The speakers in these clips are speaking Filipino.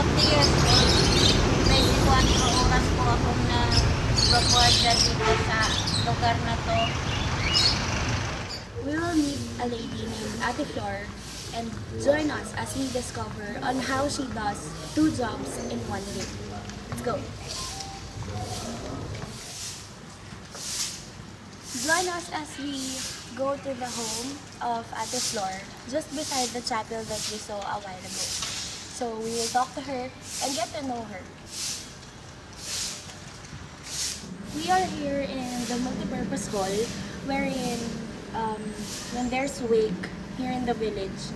40 years old. 21 oras po akong nag-guardia dito sa lugar na to. We will meet a lady named Ate Flor and join us as we discover on how she does 2 jobs in 1 day. Let's go! Join us as we go to the home of Ate Flor, just beside the chapel that we saw a while ago. So we will talk to her and get to know her. We are here in the multipurpose hall wherein when there's wake here in the village,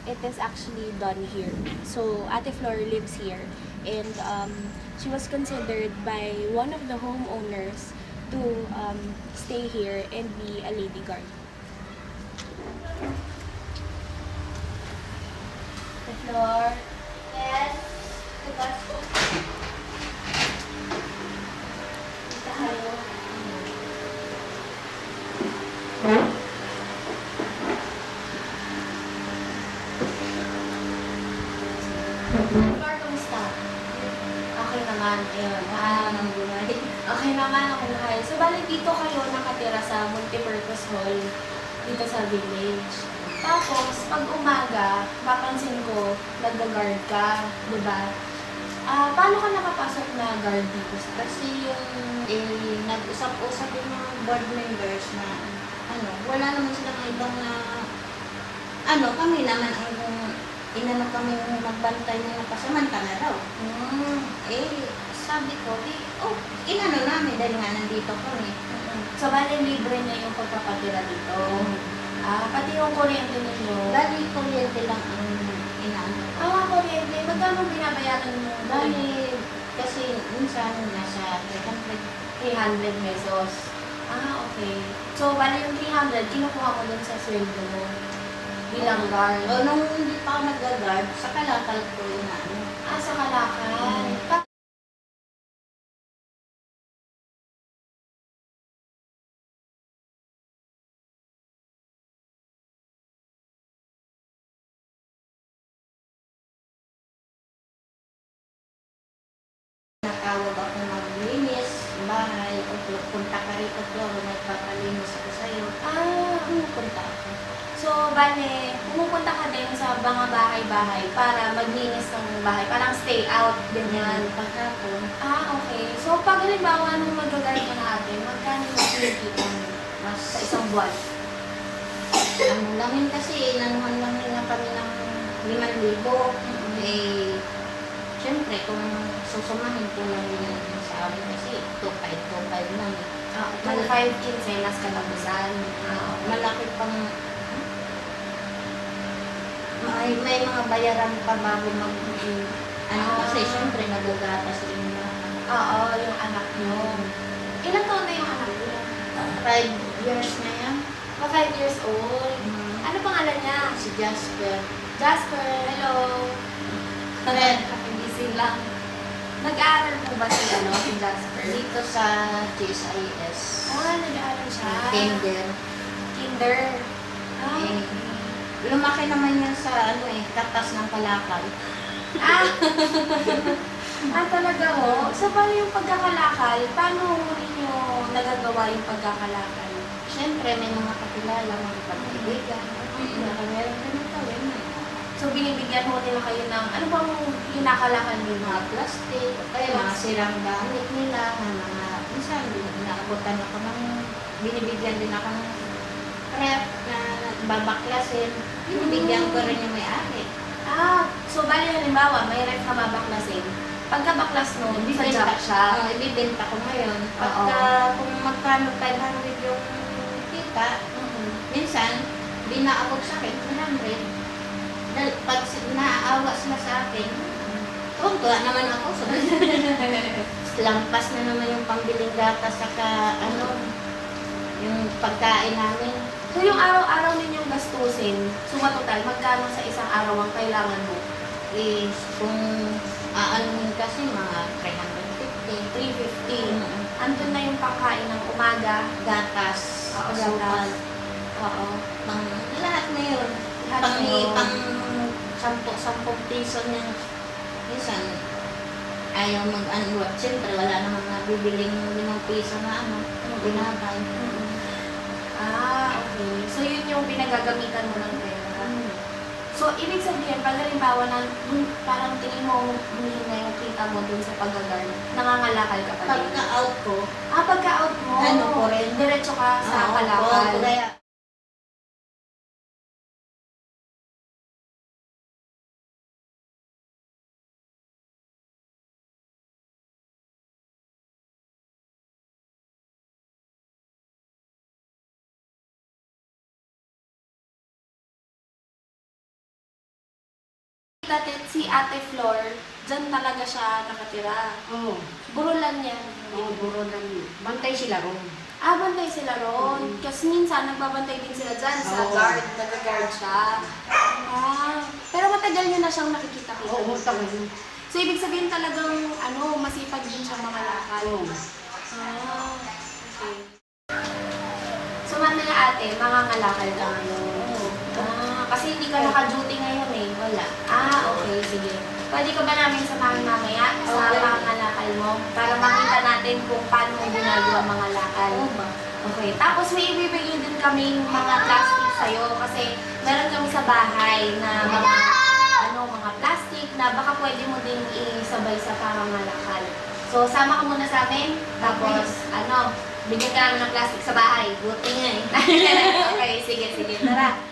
it is actually done here. So Ate Flor lives here and she was considered by one of the homeowners to stay here and be a lady guard. Ate Flor? Yes? Tugas po. Dito kayo. Flor, kamusta? Okay naman, ayun. Ng buhay. Okay naman, okay naman. So, balik dito kayo nakatira sa multipurpose hall dito sa village. Tapos, pag umaga, papansin ko, nag-guard ka, di ba? Paano ka nakapasok na guard dito? Kasi yung nag-usap-usap yung mga board members na wala naman silang ibang kami naman ang inano kami magbantay na nakasamantala raw. Sabi ko, inano namin dahil nga nandito kami. So, bali libre na yung pagpapatira dito. Pati yung kuryente ninyo. Bali, kuryente lang ang inaano. Kuryente. Magkano binabayaran mo? Bali, kasi minsan nasa 300 pesos. Okay. So, bali yung 300, kinukuha mo dun sa sweldo mo bilang guard. Nung hindi pa ako nag-guard, sa kalakal ko yung Sa kalakal. Nakawag ako maglinis, bahay, o punta ka rito ko, nagpapalinis ako sa'yo. Pumupunta ako. So, bale, pumupunta ka din sa mga bahay-bahay para maglinis ng bahay, parang stay out, ganyan. Pagkapon. Okay. So, pag halimbawa nung mag-guard ka natin, magkano yung kinikita mo sa isang buwan? Lamin kasi, nanuhan lang nila kami ng 5,000. Siyempre, kung susumahin ko lang yun sa amin kasi 2,500 lang. 2,500 kinsenas katapusan. Malaki pang may mga bayaran pa bago kasi siyempre nagagatas rin na. Yung anak nyo. Ilang taon na yung anak nyo? 5 years na yan. 5 years old. Ano pangalan niya? Si Jasper. Jasper, hello. Busy lang. Nag-aaral po ba si Jasper? Dito sa GSIS. Nag-aaral siya. Kinder. Lumaki naman yan sa katas ng kalakal. Talaga ho? So, paano yung pagkakalakal? Paano ninyo nagagawa yung pagkakalakal? Siyempre, may mga kakilala, mga pag-ibigan. Meron ka ng tawin. So, binibigyan mo nila kayo ng, ano bang hinakalakal nyo? Mga plastic, kaya mga sirang gamit nila, minsan, naabutan ako ng, binibigyan din ako ng rep na babaklasin. Binibigyan ko rin yung may-ari. So bali halimbawa, may ref na babaklasin. Pagkabaklas mo, ibibenta siya. Ibibenta ko ngayon. Kung magkano 500 yung kita, minsan, di naabot sa akin, 100. Pag naaawa sila sa akin, tuwa naman ako. Lampas na naman yung pambiling gatas saka yung pagkain namin. So yung araw-araw ninyong gastusin, sumatotal, magkano sa isang araw ang kailangan mo? Kung aanuhin kasi mga 350. 350. Andun na yung pangkain ng umaga, Gatas. gatas. Lahat na yun. Pang 10 piso niya. minsan, ayaw mag-ano. Siyempre, wala namang nabibiling 5 piso na ginagay. Ah, okay. So, yun yung pinagagamitan mo ng pera. So, ibig sabihin, pag halimbawa na parang tingin mo humihin na yung kita mo dun sa pag-guard, nangangalakal ka pa din? Pagka-out ko, Pagka-out mo, ano ko rin. diretso ka sa Oo, kalakal. kaya, Dati si Ate Flor, dyan talaga siya nakatira. Oo. Burulan yan. Oo, buro lang yun. Bantay sila ron. Bantay sila ron. Kasi minsan nagbabantay din sila dyan sa Oo. guard. Nag-guard siya. Pero matagal niyo na siyang nakikita-kita. Oo, tagal yun. So, ibig sabihin talagang, masipag din siyang makalakal. Oo. Okay. So, mamaya ate, mangangalakal ka ngayon. Kasi hindi ka naka-duty ngayon eh. wala. Okay, sige. Pwede ka ba namin samahan mamaya sa Okay. pangangalakal mo? Para makita natin kung paano mo ginagawa mga lakal. Okay. Tapos may ibibigay din kaming mga plastic sa'yo kasi meron kami sa bahay na mga plastic na baka pwede mo din isabay sa pangangalakal. So, sama ka muna sa amin. Tapos, bigyan ka namin ng plastic sa bahay. Buti nga eh. Okay, sige. Tara.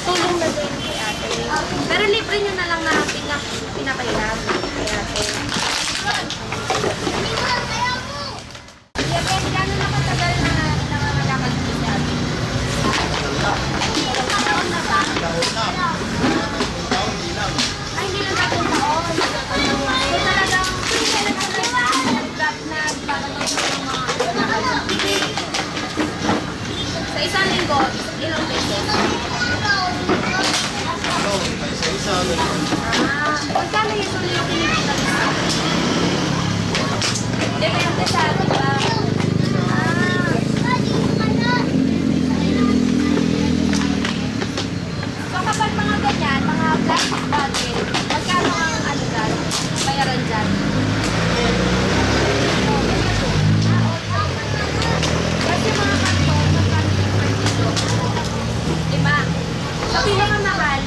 Tulong na din kay ate. Pero libre nyo na lang na pinapahiram kay ate. Ate, gano'n na katagal na nangangalakal si ate? Ilang taon na ba? Ay, hindi lang taon. So talagang nag-drop na parang yung mga nakakal. Sa isang linggo, ilang beses? Magkano usually yung kinikita mo? Depende sa atin ba? So kapag mga ganyan, mga plastic bottle, magkano ang dyan? Bayaran dyan? Kasi mga karton, magkano yung per kilo? 5. Sa pinakamahal,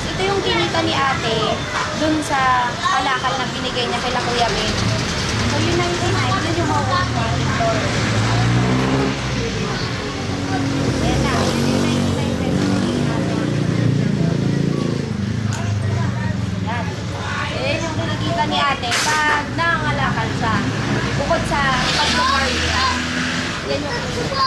ito yung kinita ni ate dun sa kalakal na binigay niya kay Kuya Ben. So yung 99, yun yung mawawala mo ito. Ayan na, yun yung 99 pesos ni ate. Yan. Ayan yung kinikita ni ate pag nangangalakal siya. Bukod sa pag-guard niya. Yan yung kinikita.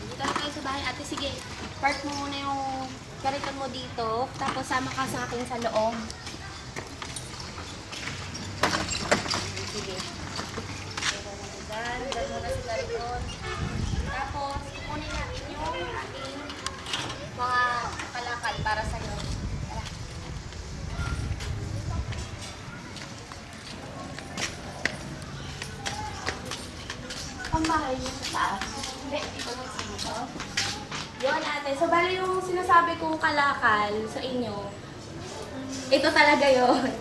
Dito na tayo sa bahay. Ate, sige. Park mo muna yung kariton mo dito. Tapos sama ka sa akin sa loob. Sige. Diyan muna si kariton. Tapos kukunin natin yung ating mga kalakal para sa'yo. Tara. Pambahay niyo sa taas. Hindi, ito lang sa ito. Yun ate. So, bali yung sinasabi kong kalakal sa inyo, ito talaga yon.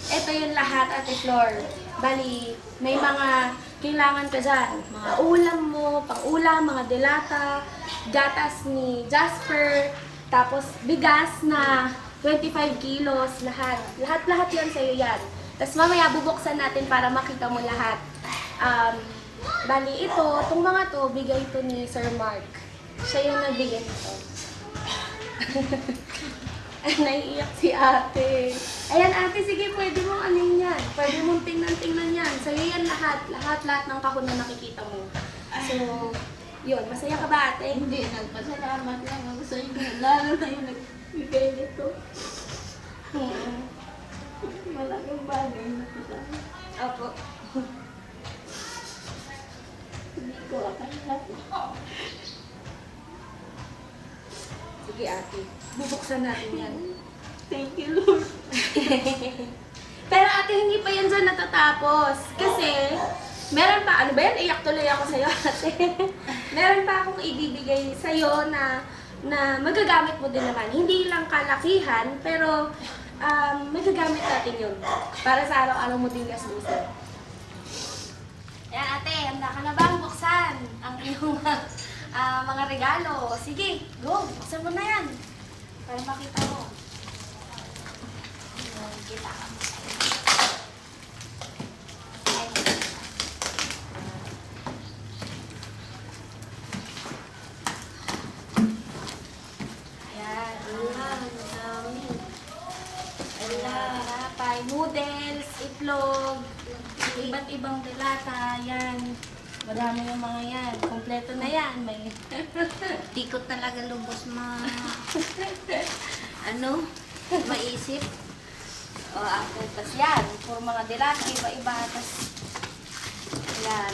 Ito yung lahat, Ate Flor. Bali, may mga kailangan ka dyan. Mga ulam mo, pang-ulam, mga delata, gatas ni Jasper, tapos bigas na 25 kilos, lahat. Lahat-lahat yan sa'yo yan. Tapos mamaya bubuksan natin para makita mo lahat. Bali, itong mga to, bigay ito ni Sir Mark. Siya yung nagbigay nito. Naiiyak si ate. Ayan ate, sige, pwede mong anin yan. Pwede mong tingnan-tingnan yan. Sa'yo yan lahat. Lahat ng kahon na nakikita mo. So, yun. Masaya ka ba ate? Hindi, nagpasalamat lang ako sa inyo. Lalo na yung nagbigay nito. Malaking bagay na ito sa akin. Opo. Hindi ko akala. Sige ate, bubuksan natin yan. Thank you, Lord. Pero ate, hindi pa yan dyan natatapos. Kasi, meron pa, ano ba yan? Iyak tuloy ako sa'yo ate. Meron pa akong ibibigay sa'yo na magagamit mo din naman. Hindi lang kalakihan, pero magagamit natin yun. Para sa araw-araw mo din gastusin. Yan ate, handa ka na bang buksan ang iyong mga regalo? Sige, go! Buksan mo na yan. Para makita mo. Kita ka. Ayan. Ang dami. Ayan. Noodles, itlog, iba't ibang delata. Yan. Marami yung mga yan. Kompleto na yan. May Di ko talaga lubos maisip. o ako. Tapos yan. For mga delata, iba-iba. Tapos, yan.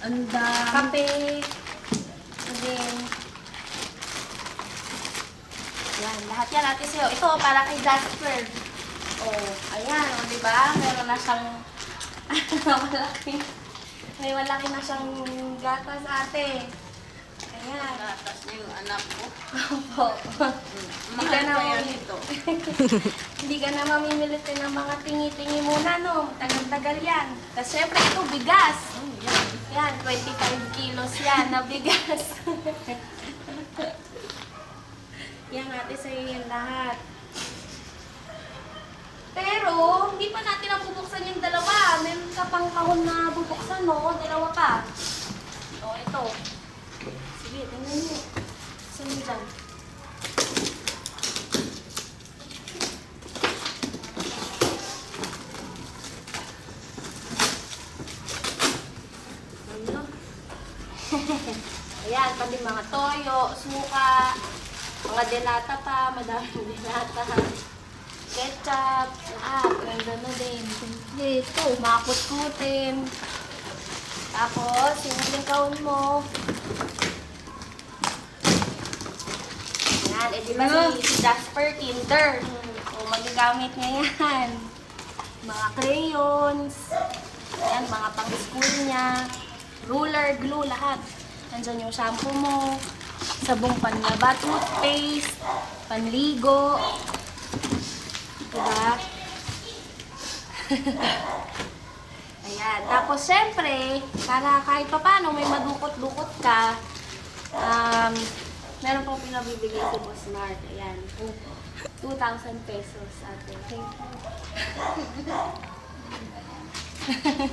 Ayan pa. Kape. Again. Yan. Lahat yan natin sa'yo. Ito, para kay Jasper. Oh, ayan, o diba? Meron na siyang may malaki na siyang gatas ate. Ayan. Gatas na yung anak ko. Opo. Hindi ka na ito. Hindi ka na mamimilit ng mga tingi-tingi muna, no? Tagal-tagal yan. Tapos syempre ito, bigas. Yan, 25 kilos yan na bigas. Yan ate, sa'yo yan lahat. Pero, hindi pa natin nabubuksan yung dalawa. Meron ka pang kahon na bubuksan, no? Dalawa pa. O, ito. Sige, tingnan nyo. Saan mo dyan? Ano? Ayan, pati mga toyo, suka, mga delata pa, madaming delata. Ketchup, ganda na din. Dito, makut-kutin. Tapos, yung huling kahon mo. Yan, di ba si Jasper Kinder? O, magagamit niya yan. Mga crayons. Ayan, mga pang-school niya. Ruler, glue, lahat. Nandyan yung shampoo mo. Sabong panlaba, toothpaste, panligo. Diba? Ayan. Tapos, syempre, para kahit pa paano may madukot-dukot ka, meron pong pinabibigay si Boss Mark. Ayan. 2,000 pesos ate. Thank you.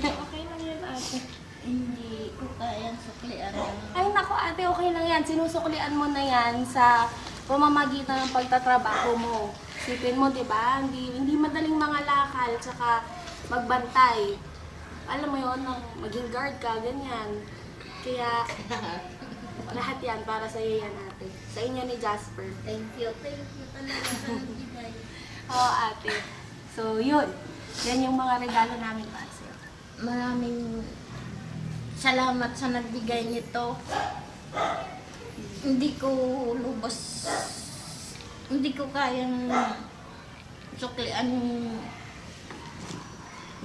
Okay lang yan ate. Hindi ko kayang suklian. Ay naku ate, okay lang yan. Sinusuklian mo na yan sa pamamagitan ng pagtatrabaho mo. Sipin mo, di ba? Hindi madaling mga lakal, tsaka magbantay. Alam mo yun, maging guard ka, ganyan. Kaya, lahat yan para sa iyo yan, ate. Sa inyo ni Jasper. Thank you talaga sa nagbigay. Oo, ate. So, yun. Yan yung mga regalo namin para sa'yo. Maraming salamat sa nagbigay nito. Hindi ko lubos, hindi ko kayang suklian yung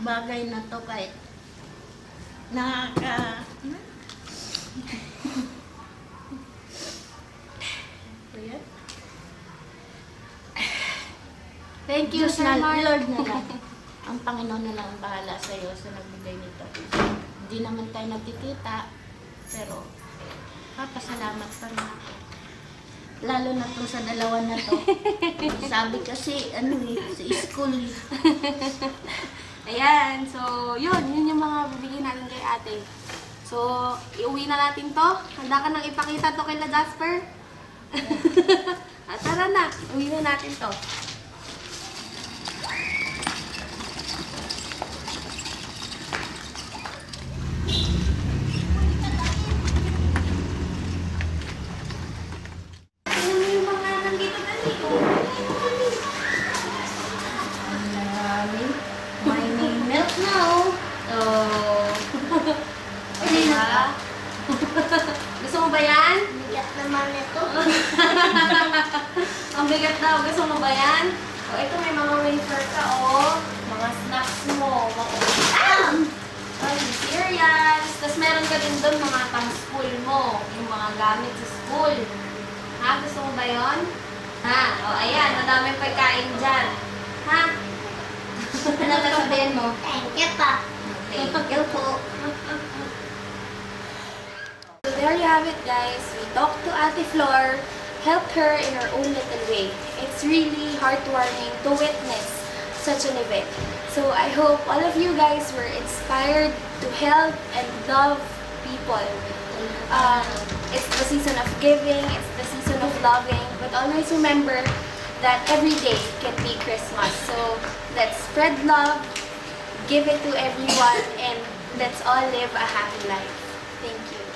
bagay na to kahit nakaka... Thank you, Diyos Sir na, Mark. Lord na lang. Ang Panginoon na lang ang bahala sa iyo sa nagbigay nito. Hindi naman tayo nagkikita, pero papasalamat pa rin ako. Lalo na to sa dalawa na to. Sabi kasi, sa school. Ayan, so yun yung mga bibigyan natin kay ate. So, iuwi na natin to. Handa ka nang ipakita to kay La Jasper? Tara na, uwi na natin to. My name milk now. Diba? Gusto mo ba yan? Bigat naman ito. Ang bigat daw. Gusto mo ba yan? O, ito may mga wafer ka, oh. Mga snacks mo. Ay, cereals. Tapos meron ka din doon mga pang-school mo. Yung mga gamit sa school. Ha? Gusto mo ba yun? Ha? O, ayan. Madaming pagkain dyan. Ha? Ano sasabihin mo? Thank you pa. Thank you po. So there you have it, guys. We talked to Ate Flor, helped her in her own little way. It's really heartwarming to witness such an event. So I hope all of you guys were inspired to help and love people. It's the season of giving, it's the season of loving, but always remember that every day can be Christmas. So let's spread love, give it to everyone, and let's all live a happy life. Thank you.